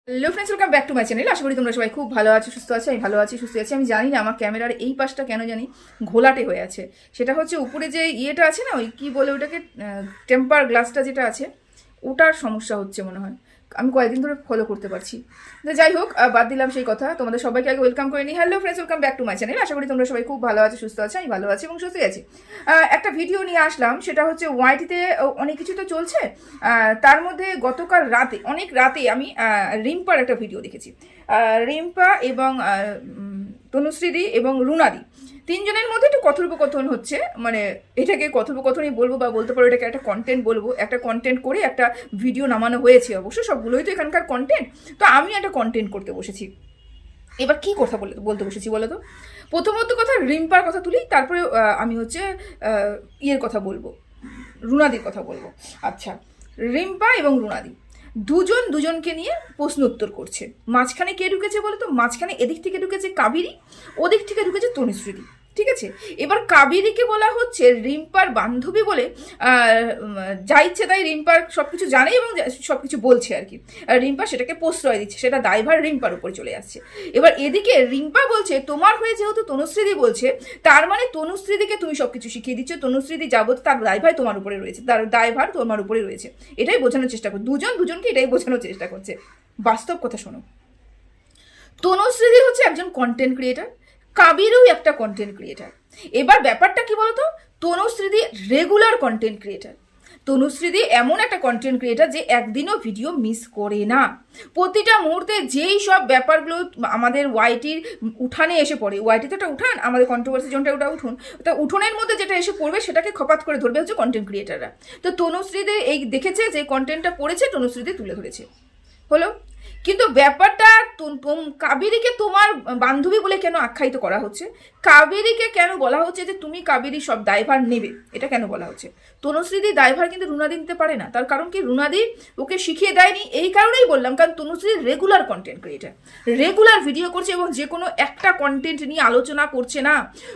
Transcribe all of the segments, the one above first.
Hello friends, welcome back to my channel. আশা করি তোমরা সবাই খুব ভালো আছো, সুস্থ আছো। আমি ভালো আছি, সুস্থ আছি। আমি জানি না আমার ক্যামেরার এই পাশটা কেন জানি ঘোলাটে হয়ে আছে। সেটা হচ্ছে উপরে যে ইয়েটা আছে না, ওই কী বলে ওটাকে, টেম্পার গ্লাসটা যেটা আছে, ওটার সমস্যা হচ্ছে মনে হয়। আমি কয়েকদিন ধরে ফলো করতে পারছি। তো যাই হোক, বাদ দিলাম সেই কথা। তোমাদের সবাইকে আগে ওয়েলকাম করে নিই। Hello friends, welcome back to my channel. আশা করি তোমরা সবাই খুব ভালো আছো, সুস্থ আছো। আমি ভালো আছি এবং সুস্থ আছি। একটা ভিডিও নিয়ে আসলাম, সেটা হচ্ছে ওয়াইটিতে অনেক কিছু তো চলছে। তার মধ্যে গতকাল রাতে, অনেক রাতে আমি রিম্পার একটা ভিডিও দেখেছি। রিম্পা এবং তনুশ্রীদি এবং রুনাদি তিনজনের মধ্যে একটু কথোপকথন হচ্ছে। মানে এটাকে কথোপকথনই বলবো, বা বলতে পারো এটাকে একটা কন্টেন্ট বলবো। একটা কন্টেন্ট করে একটা ভিডিও নামানো হয়েছে। অবশ্য সবগুলোই তো এখানকার কন্টেন্ট। তো আমি একটা কন্টেন্ট করতে বসেছি। এবার কি কথা বলতে বসেছি বলো তো? প্রথমত কথা রিম্পার কথা তুলি, তারপরে আমি হচ্ছে ইয়ের কথা বলবো, রুনাদির কথা বলবো। আচ্ছা, রিম্পা এবং রুনাদি দুজনকে নিয়ে প্রশ্ন উত্তর করছে। মাঝখানে কে ঢুকেছে বলো তো? মাঝখানে এদিক থেকে ঢুকেছে কাবেরী, ওদিক থেকে ঢুকেছে তনুশ্রী। ঠিক আছে, এবার কাবেরীকে বলা হচ্ছে রিম্পার বান্ধবী বলে যা ইচ্ছে তাই রিম্পার সব কিছু জানে এবং সব কিছু বলছে আর কি। রিম্পা সেটাকে প্রশ্রয় দিচ্ছে, সেটা দায়ভার রিম্পার উপরে চলে আসছে। এবার এদিকে রিম্পা বলছে তোমার হয়ে যেহেতু তনুশ্রীদি বলছে, তার মানে তনুশ্রীদিকে তুমি সব কিছু শিখিয়ে দিচ্ছ। তনুশ্রীদি যাবত তার দায়ভার তোমার উপরে রয়েছে, তার দায়ভার তোমার উপরে রয়েছে। এটাই বোঝানোর চেষ্টা করছে, দুজনকে এটাই বোঝানোর চেষ্টা করছে। বাস্তব কথা শোনো, তনুশ্রীদি হচ্ছে একজন কন্টেন্ট ক্রিয়েটার, কাবিরও একটা কন্টেন্ট ক্রিয়েটার। এবার ব্যাপারটা কি বলতো, তনুশ্রীদি রেগুলার কন্টেন্ট ক্রিয়েটার। তনুশ্রীদি এমন একটা কন্টেন্ট ক্রিয়েটার যে একদিনও ভিডিও মিস করে না। প্রতিটা মুহূর্তে যেই সব ব্যাপারগুলো আমাদের ওয়াইটির উঠানে এসে পড়ে, ওয়াইটিতে একটা উঠান, আমাদের কন্ট্রোভার্সি জোনটা ওটা উঠুন, তো উঠোনের মধ্যে যেটা এসে পড়বে সেটাকে খপাত করে ধরবে হচ্ছে কন্টেন্ট ক্রিয়েটাররা। তো তনুশ্রীদি এই দেখেছে যে কন্টেন্টটা পড়েছে, তনুশ্রীদি তুলে ধরেছে, হলো। কিন্তু ব্যাপারটা কাবেরীকে তোমার বান্ধবী বলে কেন আখ্যায়িত করা হচ্ছে? কাবেরীকে কেন বলা হচ্ছে যে তুমি কাবেরী সব দায়ভার নেবে? এটা কেন বলা হচ্ছে? তনুশ্রীদি দায়ভার কিন্তু রুনাদি নিতে পারে না। তার কারণ কি, রুনাদি ওকে শিখিয়ে দেয়নি। এই কারণেই বললাম, কারণ Tanushree regular content creator, regular video করছে এবং যে কোনো একটা কন্টেন্ট নিয়ে আলোচনা করছে না।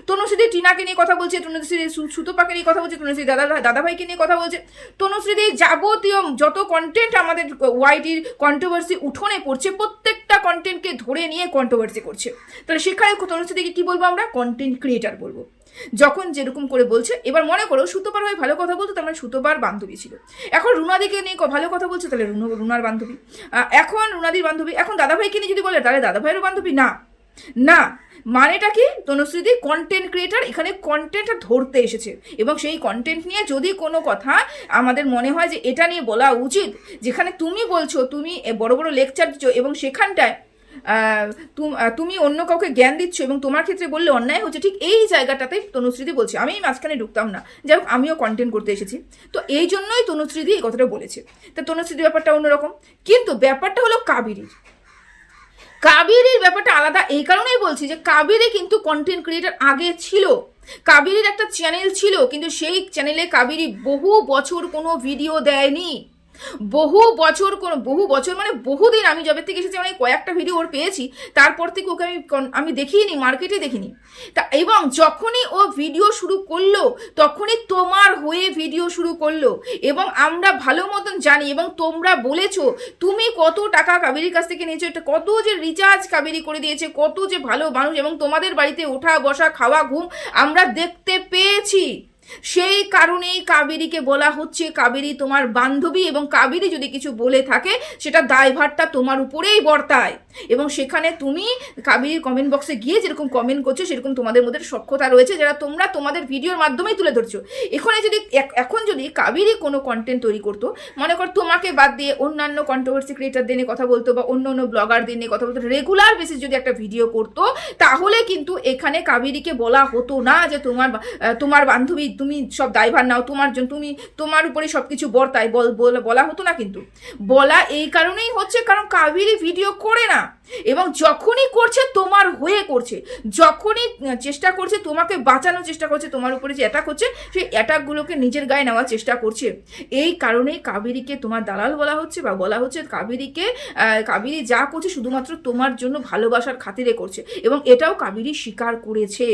তনুশ্রী টিনাকে নিয়ে কথা বলছে, তনুশ্রী সুতপাকে নিয়ে কথা বলছে, তনুশ্রী দাদাভাইকে নিয়ে কথা বলছে। তনুশ্রী যাবতীয় যত কন্টেন্ট আমাদের ওয়াইটির কন্ট্রোভার্সি উঠোনে পড়ছে, প্রত্যেকটা কন্টেন্টকে ধরে নিয়ে কন্ট্রোভার্সি করছে। তাহলে সেখানে তনুশ্রীকে কি বলবো আমরা? কন্টেন্ট ক্রিয়েটার বলবো। যখন যেরকম করে বলছে। এবার মনে করো সুতোপার হয়ে ভালো কথা বলতো, তার মানে সুতোপার বান্ধবী ছিল। এখন রুনাদিকে নিয়ে ভালো কথা বলছে, তাহলে রুনার বান্ধবী। এখন রুনাদির বান্ধবী। এখন দাদাভাইকে নিয়ে যদি বলে, তাহলে দাদাভাইয়েরও বান্ধবী না। না, মানেটা কি? তনুশ্রীদি কন্টেন্ট ক্রিয়েটার, এখানে কন্টেন্ট ধরতে এসেছে এবং সেই কন্টেন্ট নিয়ে যদি কোনো কথা আমাদের মনে হয় যে এটা নিয়ে বলা উচিত, যেখানে তুমি বলছো, তুমি বড় বড় লেকচার দিচ্ছ এবং সেখানটায় তুমি অন্য কাউকে জ্ঞান দিচ্ছ এবং তোমার ক্ষেত্রে বললে অন্যায় হচ্ছে, ঠিক এই জায়গাটাতে তনুশ্রীদি বলছে। আমি মাঝখানে ঢুকতাম না, যাই হোক আমিও কন্টেন্ট করতে এসেছি, তো এই জন্যই তনুশ্রীদি এই কথাটা বলেছে। তা তনুশ্রীদি ব্যাপারটা অন্যরকম, কিন্তু ব্যাপারটা হলো কাবেরীর ব্যাপারটা আলাদা। এই কারণেই বলছি যে কাবেরী কিন্তু কন্টেন্ট ক্রিয়েটার আগে ছিল। কাবেরীর একটা চ্যানেল ছিল, কিন্তু সেই চ্যানেলে কাবেরী বহু বছর কোনো ভিডিও দেয়নি। বহু বছর মানে বহুদিন, আমি যবে থেকে এসেছি মানে কয়েকটা ভিডিও ওর পেয়েছি, তারপর থেকে ওকে আমি দেখিনি, মার্কেটে দেখিনি। তা এবং যখনই ও ভিডিও শুরু করলো, তখনই তোমার হয়ে ভিডিও শুরু করলো এবং আমরা ভালো মতন জানি এবং তোমরা বলেছো তুমি কত টাকা কাবেরীর কাছ থেকে নিয়েছো, এটা কত যে রিচার্জ কাবেরী করে দিয়েছে, কত যে ভালো মানুষ, এবং তোমাদের বাড়িতে ওঠা বসা খাওয়া ঘুম আমরা দেখতে পেয়েছি। সেই কারণেই কাবেরীকে বলা হচ্ছে কাবেরী তোমার বান্ধবী, এবং কাবেরী যদি কিছু বলে থাকে সেটা দায়ভারটা তোমার উপরেই বর্তায়। এবং সেখানে তুমি কাবেরীর কমেন্ট বক্সে গিয়ে যেরকম কমেন্ট করছো, সেরকম তোমাদের মধ্যে সক্ষতা রয়েছে, যারা তোমরা তোমাদের ভিডিওর মাধ্যমেই তুলে ধরছো। এখন যদি কাবেরী কোনো কন্টেন্ট তৈরি করতো, মনে কর তোমাকে বাদ দিয়ে অন্যান্য কন্ট্রোভার্সি ক্রিয়েটারদের নিয়ে কথা বলতো বা অন্য ব্লগারদের নিয়ে কথা বলতো, রেগুলার বেসিস যদি একটা ভিডিও করতো, তাহলে কিন্তু এখানে কাবেরীকে বলা হতো না যে তোমার বান্ধবী তুমি সব দায়ভার নাও, তোমার উপরে সবকিছু বর্তায়, বলা হতো না। কিন্তু বলা এই কারণেই হচ্ছে কারণ কাবেরী ভিডিও করে না। এবং যখনই করছে তোমার হয়ে করছে, যখনই চেষ্টা করছে তোমাকে বাঁচানোর চেষ্টা করছে, তোমার উপরে যে অ্যাটাক হচ্ছে সেই অ্যাটাকগুলোকে নিজের গায়ে নেওয়ার চেষ্টা করছে। এই কারণেই কাবেরীকে তোমার দালাল বলা হচ্ছে, বা বলা হচ্ছে কাবেরী যা করছে শুধুমাত্র তোমার জন্য ভালোবাসার খাতিরে করছে, এবং এটাও কাবেরী স্বীকার করেছে।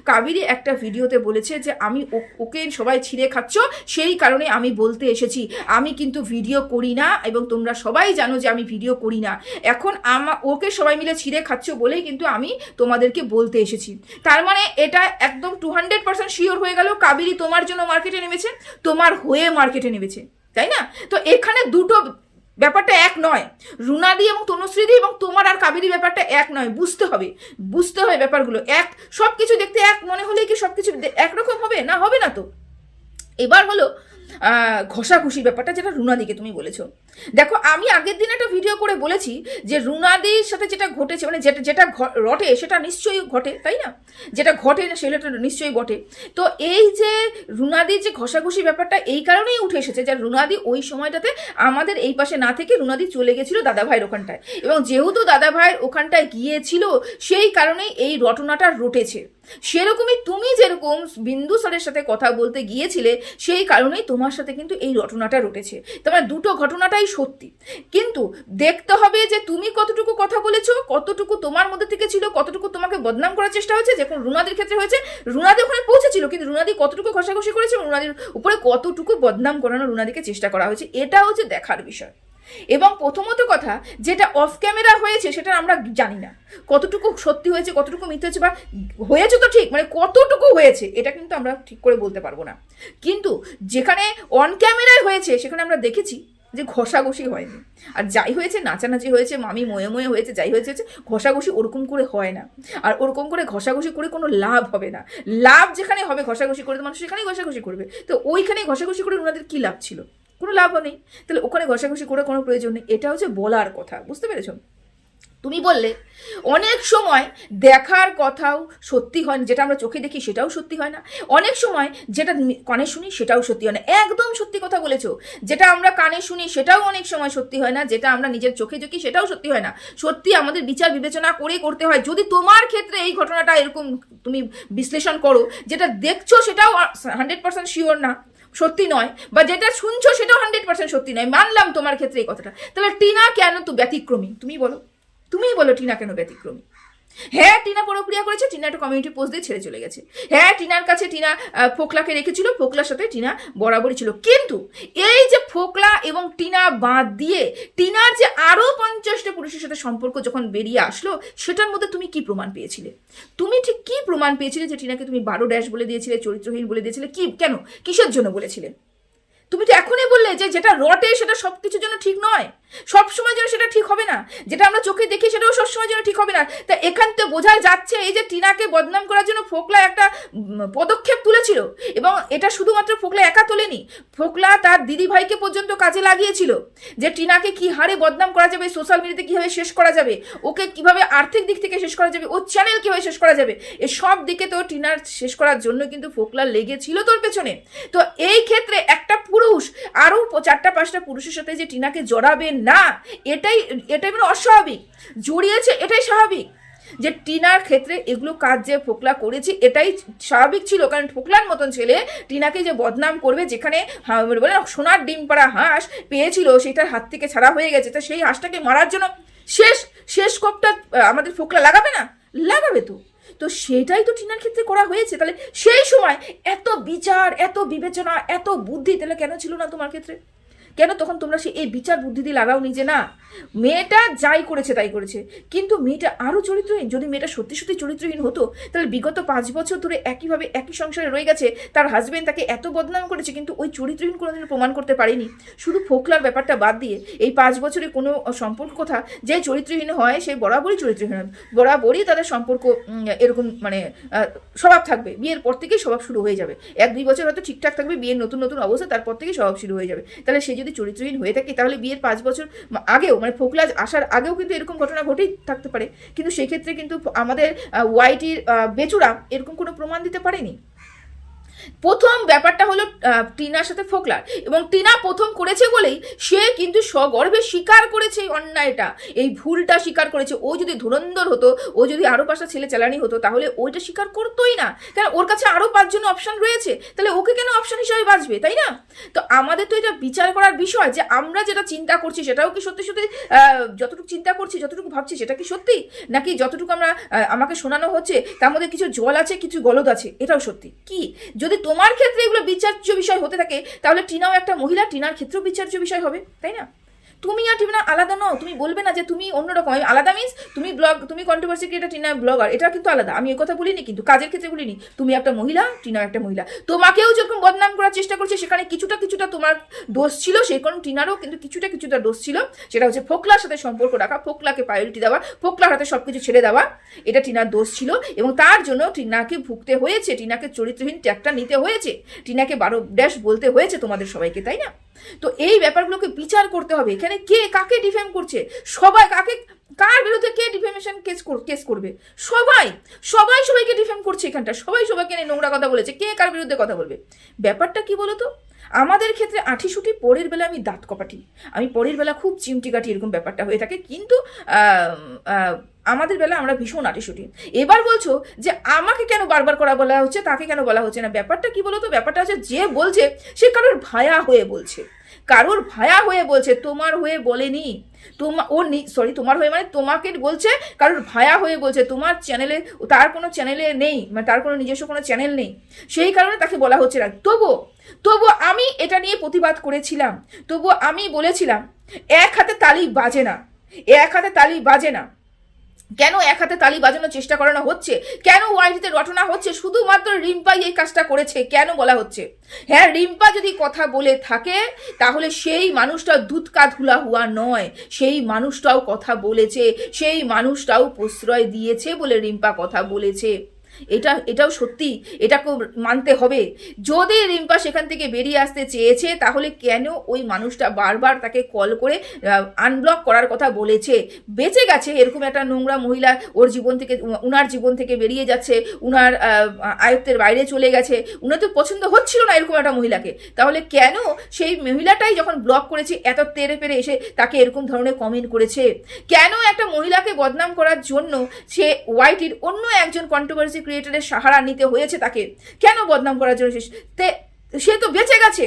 কাবেরী একটা ভিডিওতে বলেছে যে আমি ওকে সবাই ছিঁড়ে খাচ্ছ, সেই কারণে আমি বলতে এসেছি আমি কিন্তু ভিডিও করি না, এবং তোমরা সবাই জানো যে আমি ভিডিও করি না। এখন ওকে সবাই মিলে ছিঁড়ে খাচ্ছ বলেই কিন্তু আমি তোমাদেরকে বলতে এসেছি। তার মানে এটা একদম 200% শিওর হয়ে গেল কাবেরী তোমার জন্য মার্কেটে নেমেছে, তোমার হয়ে মার্কেটে নেমেছে, তাই না? তো এখানে দুটো ব্যাপারটা এক নয়, রুনাদি এবং তনুশ্রীদি এবং তোমার আর কাবেরী ব্যাপারটা এক নয়। বুঝতে হবে ব্যাপারগুলো এক। সব কিছু দেখতে এক মনে হলে কি সব কিছু একরকম হবে? না, হবে না তো। এবার হলো ঘষাঘষির ব্যাপারটা, যেটা রুনাদিকে তুমি বলেছো। দেখো, আমি আগের দিন একটা ভিডিও করে বলেছি যে রুনাদির সাথে যেটা ঘটেছে, মানে যেটা রটে সেটা নিশ্চয়ই ঘটে, তাই না? যেটা ঘটে না সেটা নিশ্চয়ই বটে। তো এই যে রুনাদির যে ঘষাঘষি ব্যাপারটা এই কারণেই উঠে এসেছে যে রুনাদি ওই সময়টাতে আমাদের এই পাশে না থেকে রুনাদি চলে গেছিল দাদা ভাইয়ের ওখানটায়, এবং যেহেতু দাদা ভাইয়ের ওখানটায় গিয়েছিল সেই কারণেই এই রটনাটা রটেছে। সেরকমই তুমি যেরকম বিন্দু স্যারের সাথে কথা বলতে গিয়েছিলে সেই কারণেই তোমার সাথে কিন্তু এই ঘটনাটা রটেছে। তোমার দুটো ঘটনাটাই সত্যি, কিন্তু দেখতে হবে যে তুমি কতটুকু কথা বলেছো, কতটুকু তোমার মধ্যে থেকে ছিল, কতটুকু তোমাকে বদনাম করার চেষ্টা হয়েছে। যখন রুনাদির ক্ষেত্রে হয়েছে, রুনাদি ওখানে পৌঁছেছিল, কিন্তু রুনাদি কতটুকু ঘষাঘষি করেছে এবং রুনাদির উপরে কতটুকু বদনাম করানো রুনাদিকে চেষ্টা করা হয়েছে, এটা হচ্ছে দেখার বিষয়। এবং প্রথমত কথা, যেটা অফ ক্যামেরা হয়েছে সেটা আমরা জানি না কতটুকু সত্যি হয়েছে, কতটুকু মিথ্যে হয়েছে, বা হয়েছে তো ঠিক, মানে কতটুকু হয়েছে এটা কিন্তু আমরা ঠিক করে বলতে পারবো না। কিন্তু যেখানে অন ক্যামেরায় হয়েছে সেখানে আমরা দেখেছি যে ঘষাঘষি হয়নি, আর যাই হয়েছে নাচানাচি হয়েছে, মামি ময়ে ময়ে হয়েছে, যাই হয়েছে ঘষাঘষি ওরকম করে হয় না। আর ওরকম করে ঘষাঘষি করে কোনো লাভ হবে না। লাভ যেখানে হবে ঘষাঘষি করে, তো মানুষ সেখানেই ঘষাঘষি করবে। তো ওইখানেই ঘষাঘষি করে ওনাদের কী লাভ ছিল? কোনো লাভও নেই। তাহলে ওখানে ঘষাঘষি করে কোনো প্রয়োজন নেই। এটা হচ্ছে বলার কথা, বুঝতে পেরেছো? তুমি বললে অনেক সময় দেখার কথাও সত্যি হয় না, যেটা আমরা চোখে দেখি সেটাও সত্যি হয় না। অনেক সময় যেটা কানে শুনি সেটাও সত্যি হয় না। একদম সত্যি কথা বলেছো, যেটা আমরা কানে শুনি সেটাও অনেক সময় সত্যি হয় না, যেটা আমরা নিজের চোখে দেখি সেটাও সত্যি হয় না। সত্যি আমাদের বিচার বিবেচনা করে করতে হয়। যদি তোমার ক্ষেত্রে এই ঘটনাটা এরকম তুমি বিশ্লেষণ করো, যেটা দেখছো সেটাও 100% শিওর না, সত্যি নয়, বা যেটা শুনছো সেটাও 100% সত্যি নয়, মানলাম তোমার ক্ষেত্রে এই কথাটা, তাহলে টিনা কেন তো ব্যতিক্রমী? তুমিই বলো টিনা কেন ব্যতিক্রমী? হ্যাঁ, টিনা পরক্রিয়া করেছে, টিনা একটা কমিউনিটি পোস্ট দিয়ে ছেড়ে চলে গেছে। হ্যাঁ, টিনার কাছে টিনা ফোকলাকে রেখেছিল, ফোকলার সাথে টিনা বরাবরই ছিল। কিন্তু এই যে ফোকলা এবং টিনা বাদ দিয়ে টিনার যে আরো 50টা পুরুষের সাথে সম্পর্ক যখন বেরিয়ে আসলো, সেটার মধ্যে তুমি কি প্রমাণ পেয়েছিলে? তুমি ঠিক কি প্রমাণ পেয়েছিলে যে টিনাকে তুমি 12 ড্যাশ বলে দিয়েছিলে, চরিত্রহীন বলে দিয়েছিলে? কি, কেন, কিসের জন্য বলেছিলে? তুমি তো এখনই বললে যে যেটা রটে সেটা সব কিছুর জন্য ঠিক নয়, সবসময় যেন সেটা ঠিক হবে না, যেটা আমরা চোখে দেখি সেটাও সবসময় যেন ঠিক হবে না। তা এখান থেকে বোঝা যাচ্ছে এই যে টিনাকে বদনাম করার জন্য ফোকলা একটা পদক্ষেপ তুলেছিল, এবং এটা শুধুমাত্র ফোকলা একা তোলেনি, ফোকলা তার দিদি ভাইকে পর্যন্ত কাজে লাগিয়েছিল যে টিনাকে কি হারে বদনাম করা যাবে, সোশ্যাল মিডিয়াতে কিভাবে শেষ করা যাবে, ওকে কিভাবে আর্থিক দিক থেকে শেষ করা যাবে, ওর চ্যানেল কিভাবে শেষ করা যাবে, এই সব দিকে তো টিনার শেষ করার জন্য কিন্তু ফোকলা লেগেছিল তোর পেছনে। তো এই ক্ষেত্রে একটা পুরুষ আরো 4-5টা পুরুষের সাথে যে টিনাকে জড়াবে না, এটাই মানে অস্বাভাবিক। জড়িয়েছে এটাই স্বাভাবিক। যে টিনার ক্ষেত্রে এগুলো কাজ যে ফোকলা করেছে এটাই স্বাভাবিক ছিল, কারণ ফোকলার মতন ছেলে টিনাকে যে বদনাম করবে, যেখানে বলে সোনার ডিম পাড়া হাঁস পেয়েছিল সেটার হাত থেকে ছাড়া হয়ে গেছে, তো সেই হাঁসটাকে মারার জন্য শেষ কোপটা আমাদের ফোকলা লাগাবে না? লাগাবে তো। তো সেটাই তো টিনার ক্ষেত্রে করা হয়েছে। তাহলে সেই সময় এত বিচার, এত বিবেচনা, এত বুদ্ধি তাহলে কেন ছিল না তোমার ক্ষেত্রে? কেন তখন তোমরা এই বিচার বুদ্ধি দিয়ে লাগাও নিজে? না, মেয়েটা যাই করেছে তাই করেছে, কিন্তু মেয়েটা আরও চরিত্রহীন। যদি মেয়েটা সত্যি সত্যি চরিত্রহীন হতো তাহলে বিগত 5 বছর ধরে একইভাবে একই সংসারে রয়ে গেছে, তার হাজবেন্ড তাকে এত বদনাম করেছে, কিন্তু ওই চরিত্রহীন কোনোদিন প্রমাণ করতে পারেনি। শুধু ফোকলার ব্যাপারটা বাদ দিয়ে এই 5 বছরে কোনো সম্পর্ক কথা, যে চরিত্রহীন হয় সে বরাবরই চরিত্রহীন হয়, বরাবরই তাদের সম্পর্ক এরকম মানে স্বভাব থাকবে। বিয়ের পর থেকেই স্বভাব শুরু হয়ে যাবে, 1-2 বছর হয়তো ঠিকঠাক থাকবে, বিয়ের নতুন নতুন অবস্থা, তারপর থেকেই স্বভাব শুরু হয়ে যাবে। তাহলে সে যদি চরিত্রহীন হয়ে থাকে তাহলে বিয়ের 5 বছর আগেও, মানে ফোকলা আসার আগেও কিন্তু এরকম ঘটনা ঘটেই থাকতে পারে, কিন্তু সেক্ষেত্রে কিন্তু আমাদের ওয়াইটির বেচুরা এরকম কোনো প্রমাণ দিতে পারেনি। প্রথম ব্যাপারটা হলো টিনার সাথে ফোকলার, এবং টিনা প্রথম করেছে বলেই সে কিন্তু সগর্বে স্বীকার করেছে এই অন্যায়টা, এই ভুলটা স্বীকার করেছে। ও যদি ধুরন্ধর হতো, ও যদি আরো 5টা ছেলে চালানি হতো, তাহলে ওইটা স্বীকার করতোই না, কারণ ওর কাছে আরো 5জন অপশন রয়েছে, তাহলে ওকে কেন অপশন হিসেবে বাঁচবে, তাই না? তো আমাদের তো এটা বিচার করার বিষয় যে আমরা যেটা চিন্তা করছি সেটাও কি সত্যি সত্যি যতটুকু চিন্তা করছি, যতটুকু ভাবছি সেটা কি সত্যি, নাকি যতটুকু আমরা আমাকে শোনানো হচ্ছে তার মধ্যে কিছু জল আছে, কিছু গলদ আছে, এটাও সত্যি কি? যদি তোমার ক্ষেত্রে এগুলো বিচার্য বিষয় হতে থাকে, তাহলে টিনাও একটা মহিলা, টিনার ক্ষেত্রেও বিচার্য বিষয় হবে, তাই না? তুমি আর টিনা আলাদা নও, তুমি বলবে না যে তুমি অন্যরকম। আলাদা মিন্স তুমি ব্লগ, তুমি কন্ট্রোভার্সি ক্রিয়েটার, টিনা ব্লগার, এটা কিন্তু আলাদা। আমি এই কথা বলিনি, কিন্তু কাজের ক্ষেত্রে বলিনি। তুমি একটা মহিলা, টিনা একটা মহিলা, তোমাকেও যখন বদনাম করার চেষ্টা করছে সেখানে কিছুটা কিছুটা তোমার দোষ ছিল, সেই কারণ টিনারও কিন্তু কিছুটা কিছুটা দোষ ছিল। সেটা হচ্ছে ফোকলার সাথে সম্পর্ক রাখা, ফোকলাকে প্রায়োরিটি দেওয়া, ফোকলার হাতে সবকিছু ছেড়ে দেওয়া, এটা টিনার দোষ ছিল, এবং তার জন্য টিনাকে ভুগতে হয়েছে, টিনাকে চরিত্রহীন ট্যাগটা নিতে হয়েছে, টিনাকে 12 ড্যাশ বলতে হয়েছে তোমাদের সবাইকে, তাই না? তো এই ব্যাপারগুলোকে বিচার করতে হবে। এখানে কে কাকে ডিফেম করছে, সবাই কাকে, কার বিরুদ্ধে কে ডিফেমেশন কেস করবে? সবাই সবাই সবাইকে ডিফেম করছে এখানটা, সবাই সবাইকে নিয়ে নোংরা কথা বলেছে, কে কার বিরুদ্ধে কথা বলবে? ব্যাপারটা কি বলতো, আমাদের ক্ষেত্রে আঁঠিসুটি, পরের বেলা আমি দাঁত কপাটি, আমি পরের বেলা খুব চিমটি কাটি, এরকম ব্যাপারটা হয়ে থাকে, কিন্তু আমাদের বেলা আমরা ভীষণ আঁটিসুটি। এবার বলছো যে আমাকে কেন বারবার করা বলা হচ্ছে, তাকে কেন বলা হচ্ছে না? ব্যাপারটা কি বলতো, ব্যাপারটা হচ্ছে যে বলছে সে কারোর ভায়া হয়ে বলছে, কারোর ভায়া হয়ে বলছে, তোমার হয়ে বলেনি। তোমার হয়ে মানে তোমাকে বলছে, কারোর ভায়া হয়ে বলছে। তোমার চ্যানেলে, তার কোনো চ্যানেলে নেই, মানে তার কোনো নিজস্ব কোনো চ্যানেল নেই, সেই কারণে তাকে বলা হচ্ছে না। তবুও আমি এটা নিয়ে প্রতিবাদ করেছিলাম, তবুও আমি বলেছিলাম এক হাতে তালি বাজে না, এক হাতে তালি বাজে না। কেন এক হাতে তালি বাজানোর চেষ্টা করানো হচ্ছে, কেন ওয়াইটিতে রটনা হচ্ছে? শুধুমাত্র রিম্পাই এই কাজটা করেছে, কেন বলা হচ্ছে? হ্যাঁ, রিম্পা যদি কথা বলে থাকে তাহলে সেই মানুষটা দুধকা ধুলা হুয়া নয়, সেই মানুষটাও কথা বলেছে, সেই মানুষটাও প্রশ্রয় দিয়েছে বলে রিম্পা কথা বলেছে। এটাও সত্যি, এটাকে মানতে হবে। যদি রিম্পা সেখান থেকে বেরিয়ে আসতে চেয়েছে, তাহলে কেন ওই মানুষটা বারবার তাকে কল করে আনব্লক করার কথা বলেছে? বেঁচে গেছে, এরকম একটা নোংরা মহিলা ওর জীবন থেকে, উনার জীবন থেকে বেরিয়ে যাচ্ছে, উনার আয়ত্তের বাইরে চলে গেছে, উনার তো পছন্দ হচ্ছিল না এরকম একটা মহিলাকে, তাহলে কেন সেই মহিলাটাই যখন ব্লক করেছে এত তেরে পেরে এসে তাকে এরকম ধরনের কমেন্ট করেছে? কেন একটা মহিলাকে বদনাম করার জন্য সে ওয়াইটির অন্য একজন কন্ট্রোভার্সি ক্রিয়েটারের সাহারা নিতে হয়েছে? তাকে কেন বদনাম করার জন্য? সে তো বেঁচে গেছে,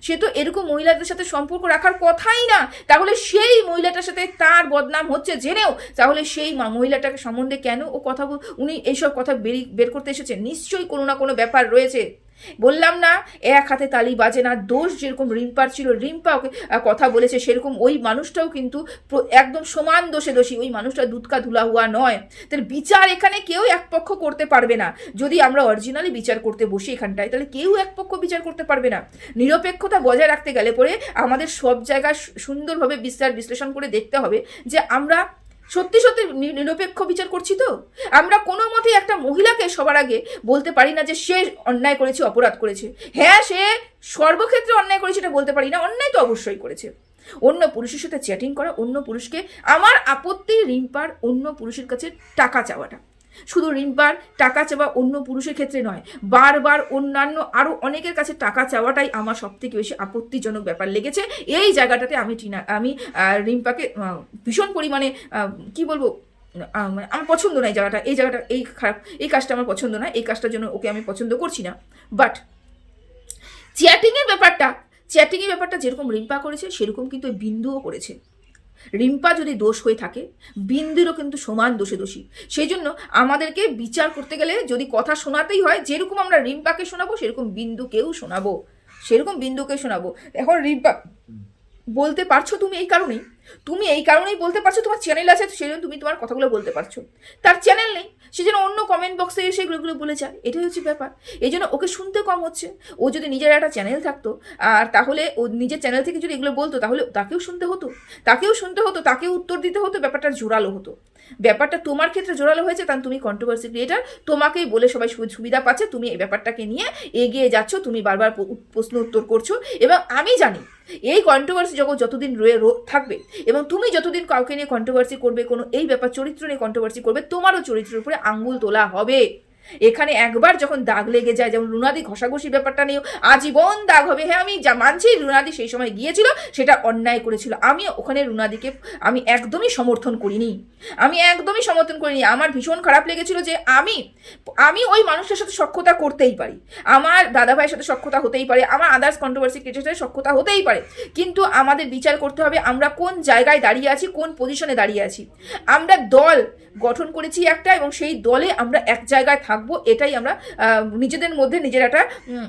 সে তো এরকম মহিলাদের সাথে সম্পর্ক রাখার কথাই না, তাহলে সেই মহিলাটার সাথে তার বদনাম হচ্ছে জেনেও তাহলে সেই মহিলাটাকে সম্বন্ধে কেন ও কথা উনি এইসব কথা বের করতে এসেছে? নিশ্চয়ই কোনো না কোনো ব্যাপার রয়েছে। বললাম না এক হাতে তালি বাজে না, দোষ যেরকম রিম্পার ছিল, রিম্পা ওকে কথা বলেছে, সেরকম ওই মানুষটাও কিন্তু একদম সমান দোষে দোষী, ওই মানুষটা দুধকা ধুলা হুয়া নয়। তাহলে বিচার এখানে কেউ এক পক্ষ করতে পারবে না। যদি আমরা অরিজিনালি বিচার করতে বসি এখানটায়, তাহলে কেউ এক পক্ষ বিচার করতে পারবে না। নিরপেক্ষতা বজায় রাখতে গেলে পরে আমাদের সব জায়গায় সুন্দরভাবে বিশ্লেষণ করে দেখতে হবে যে আমরা সত্যি সত্যি নিরপেক্ষ বিচার করছি তো। আমরা কোনো মতেই একটা মহিলাকে সবার আগে বলতে পারি না যে সে অন্যায় করেছে, অপরাধ করেছে। হ্যাঁ, সে সর্বক্ষেত্রে অন্যায় করেছে এটা বলতে পারি না, অন্যায় তো অবশ্যই করেছে। অন্য পুরুষের সাথে চ্যাটিং করা, অন্য পুরুষকে, আমার আপত্তি রিম্পার অন্য পুরুষের কাছে টাকা চাওয়াটা, শুধু রিম্পার টাকা চাওয়া অন্য পুরুষের ক্ষেত্রে নয়, বারবার অন্যান্য আরও অনেকের কাছে টাকা চাওয়াটাই আমার সব থেকে বেশি আপত্তিজনক ব্যাপার লেগেছে। এই জায়গাটাতে আমি রিম্পাকে ভীষণ পরিমাণে কি বলবো, মানে আমার পছন্দ নয় জায়গাটা, এই খারাপ, এই কাজটা আমার পছন্দ নয়, এই কাজটার জন্য ওকে আমি পছন্দ করছি না। বাট চ্যাটিংয়ের ব্যাপারটা যেরকম রিম্পা করেছে সেরকম কিন্তু বিন্দুও করেছে। রিম্পা যদি দোষ হয়ে থাকে, বিন্দুরও কিন্তু সমান দোষী। সেই জন্য আমাদেরকে বিচার করতে গেলে যদি কথা শোনাতেই হয়, যেরকম আমরা রিম্পাকে শোনাবো সেরকম বিন্দুকেও শোনাবো। এখন রিম্পা বলতে পারছো তুমি এই কারণেই বলতে পারছো, তোমার চ্যানেল আছে সেই জন্য তুমি তোমার কথাগুলো বলতে পারছো। তার চ্যানেল নেই, সে যেন অন্য কমেন্ট বক্সে এসে এগুলো বলে যায়, এটাই হচ্ছে ব্যাপার। এই জন্য ওকে শুনতে কম হচ্ছে। ও যদি নিজের একটা চ্যানেল থাকতো, আর তাহলে ও নিজের চ্যানেল থেকে যদি এগুলো বলতো, তাহলে তাকেও শুনতে হতো, তাকেও উত্তর দিতে হতো, ব্যাপারটা জোরালো হতো। ব্যাপারটা তোমার ক্ষেত্রে জোরালো হয়েছে, কারণ তুমি কন্ট্রোভার্সি ক্রিয়েটার, তোমাকেই বলে সবাই সুবিধা পাচ্ছে, তুমি এই ব্যাপারটাকে নিয়ে এগিয়ে যাচ্ছ, তুমি বারবার প্রশ্ন উত্তর করছো। এবং আমি জানি এই কন্ট্রোভার্সি জগৎ যতদিন থাকবে, এবং তুমি যতদিন কাউকে নিয়ে কন্ট্রোভার্সি করবে, কোনো এই ব্যাপার চরিত্র নিয়ে কন্ট্রোভার্সি করবে, তোমারও চরিত্রের উপরে আঙ্গুল তোলা হবে। এখানে একবার যখন দাগ লেগে যায়, যেমন রুনাদি ঘষাঘষি ব্যাপারটা নিয়েও আজীবন দাগ হবে। হ্যাঁ, আমি যা মানছি রুনাদি সেই সময় গিয়েছিল, সেটা অন্যায় করেছিল। আমি ওখানে রুনাদিকে আমি একদমই সমর্থন করিনি, আমার ভীষণ খারাপ লেগেছিল যে আমি ওই মানুষটার সাথে সখ্যতা করতেই পারি, আমার দাদা ভাইয়ের সাথে সখ্যতা হতেই পারে, আমার আদার্স কন্ট্রোভার্সি কেসের সাথে সখ্যতা হতেই পারে, কিন্তু আমাদের বিচার করতে হবে আমরা কোন জায়গায় দাঁড়িয়ে আছি, কোন পজিশনে দাঁড়িয়ে আছি। আমরা দল গঠন করেছি একটা, এবং সেই দলে আমরা এক জায়গায় থাকবো, এটাই আমরা নিজেদের মধ্যে নিজের একটা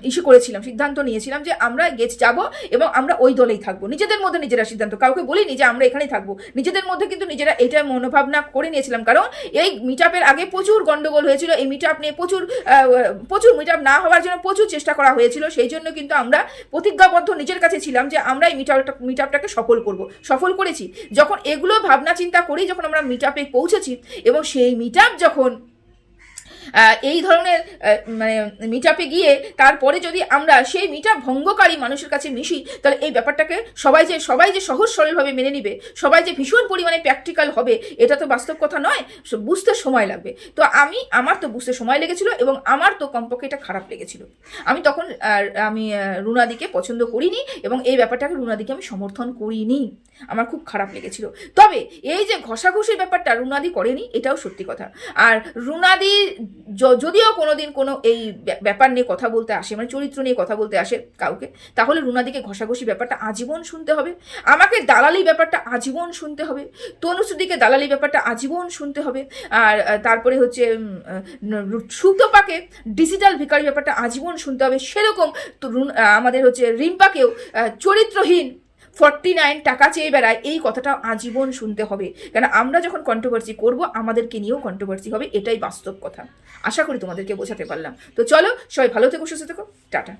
ইস্যু করেছিলাম, সিদ্ধান্ত নিয়েছিলাম যে আমরা যাব এবং আমরা ওই দলেই থাকবো। নিজেদের মধ্যে নিজেরা সিদ্ধান্ত, কাউকে বলিনি যে আমরা এখানেই থাকবো, নিজেদের মধ্যে কিন্তু নিজেরা এটা মনোভাবনা করে নিয়েছিলাম। কারণ এই মিট আপের আগে প্রচুর গন্ডগোল হয়েছিল, এই মিট আপ নিয়ে প্রচুর মিট আপ না হওয়ার জন্য প্রচুর চেষ্টা করা হয়েছিল। সেই জন্য কিন্তু আমরা প্রতিজ্ঞাবদ্ধ নিজের কাছে ছিলাম যে আমরা এই মিট আপটাকে সফল করেছি। যখন এগুলো ভাবনা চিন্তা করি, যখন আমরা মিট আপে পৌঁছেছি, এবং সেই মিট আপ যখন এই ধরনের মানে মিট আপে গিয়ে তারপরে যদি আমরা সেই মিট আপ ভঙ্গকারী মানুষের কাছে মিশি, তাহলে এই ব্যাপারটাকে সবাই যে সহজ সরলভাবে মেনে নিবে, সবাই যে ভীষণ পরিমাণে প্র্যাকটিক্যাল হবে, এটা তো বাস্তব কথা নয়, বুঝতে সময় লাগবে। তো আমার তো বুঝতে সময় লেগেছিল, এবং আমার তো কমপক্ষে এটা খারাপ লেগেছিল। আমি তখন রুনাদিকে পছন্দ করিনি, এবং এই ব্যাপারটাকে রুনাদিকে আমি সমর্থন করিনি, আমার খুব খারাপ লেগেছিল। তবে এই যে ঘষাঘষির ব্যাপারটা রুনাদি করেনি, এটাও সত্যি কথা। আর রুনাদি যদিও কোনোদিন কোনো এই ব্যাপার নিয়ে কথা বলতে আসে, মানে চরিত্র নিয়ে কথা বলতে আসে কাউকে, তাহলে রুনাদিকে ঘষাঘষি ব্যাপারটা আজীবন শুনতে হবে, আমাকে দালালি ব্যাপারটা আজীবন শুনতে হবে, তনুশ্রুতিকে দালালি ব্যাপারটা আজীবন শুনতে হবে, আর তারপরে হচ্ছে সুতপাকে ডিজিটাল ভিখারি ব্যাপারটা আজীবন শুনতে হবে। সেরকম আমাদের হচ্ছে রিম্পাকেও চরিত্রহীন 49 টাকা চেয়ে বেড়ায়, এই কথাটা আজীবন শুনতে হবে। কেন আমরা যখন কন্ট্রোভার্সি করব, আমাদেরকে নিয়েও কন্ট্রোভার্সি হবে, এটাই বাস্তব কথা। আশা করি তোমাদেরকে বোঝাতে পারলাম। তো চলো, সবাই ভালো থেকো, সুস্থ থেকো, টাটা।